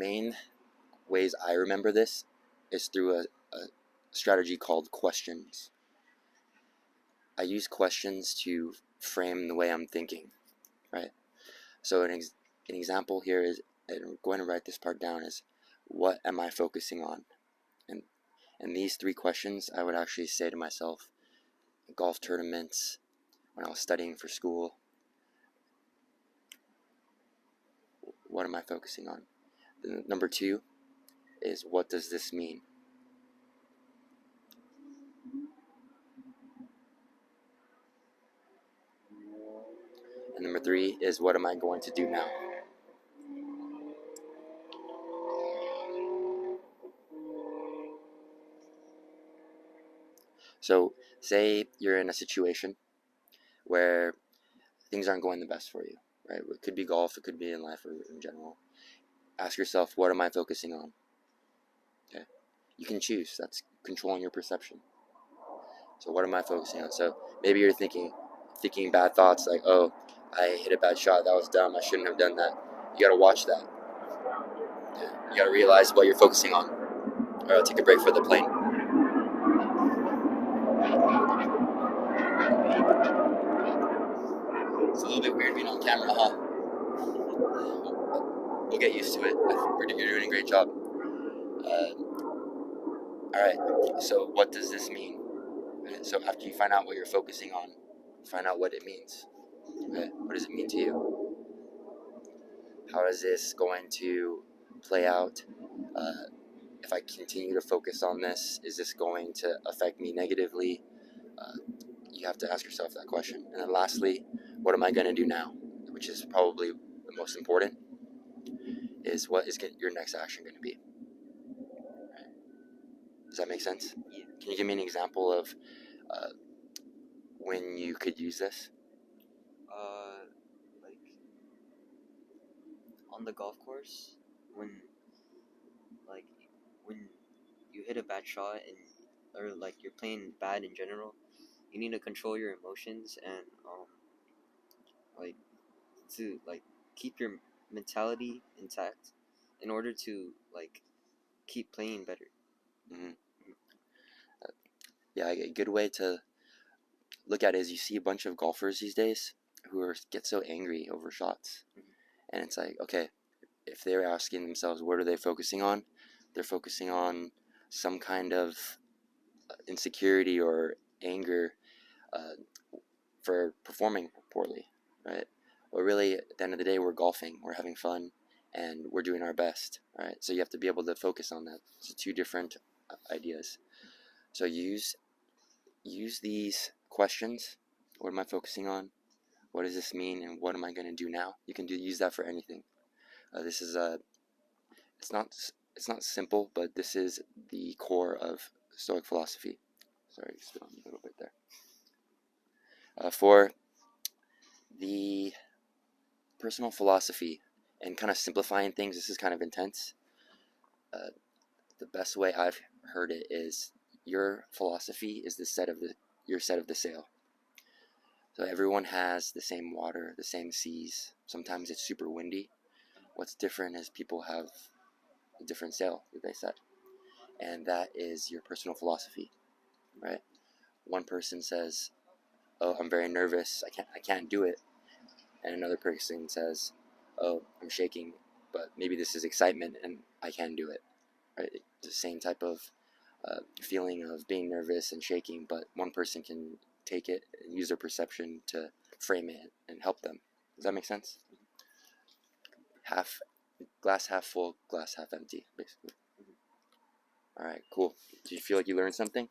main ways I remember this is through a strategy called questions. I use questions to frame the way I'm thinking, right? So an example here is, and I'm going to write this part down, is what am I focusing on? And these 3 questions I would actually say to myself in golf tournaments, when I was studying for school. What am I focusing on? Then number 2 is, what does this mean? And number 3 is, what am I going to do now? So say you're in a situation where things aren't going the best for you, right? It could be golf, it could be in life or in general. Ask yourself, what am I focusing on? Okay, you can choose. That's controlling your perception. So what am I focusing on? So maybe you're thinking bad thoughts like, oh, I hit a bad shot, that was dumb, I shouldn't have done that. You gotta watch that. Yeah. You gotta realize what you're focusing on. Alright, I'll take a break for the plane. It's a little bit weird being on camera, huh? We'll get used to it. You're doing a great job. Alright, so what does this mean? Right, so after you find out what you're focusing on, find out what it means. Okay, what does it mean to you? How is this going to play out? If I continue to focus on this, is this going to affect me negatively? You have to ask yourself that question. And then lastly, what am I going to do now? Which is probably the most important, is what is your next action going to be? Right. Does that make sense? Yeah. Can you give me an example of when you could use this? Like on the golf course, when you hit a bad shot or like you're playing bad in general, you need to control your emotions and like to like keep your mentality intact in order to like keep playing better. Mm-hmm. Yeah, a good way to look at it is, you see a bunch of golfers these days who get so angry over shots. Mm-hmm. And it's like, okay, if they're asking themselves, what are they focusing on? They're focusing on some kind of insecurity or anger for performing poorly, right? But really, at the end of the day, we're golfing, we're having fun, and we're doing our best, right? So you have to be able to focus on that. It's 2 different ideas. So use these questions. What am I focusing on? What does this mean? And what am I going to do now? You can use that for anything. This is it's not simple, but this is the core of Stoic philosophy. Sorry, spit on a little bit there. For the personal philosophy and kind of simplifying things, this is kind of intense. The best way I've heard it is, your philosophy is your set of the sail. So everyone has the same water, the same seas. Sometimes it's super windy. What's different is people have a different sail that they set, and that is your personal philosophy, right? One person says, "Oh, I'm very nervous. I can't do it," and another person says, "Oh, I'm shaking, but maybe this is excitement and I can do it." Right? It's the same type of feeling of being nervous and shaking, but one person can take it and use their perception to frame it and help them. Does that make sense? Glass half full, glass half empty, basically. All right, cool. Do you feel like you learned something?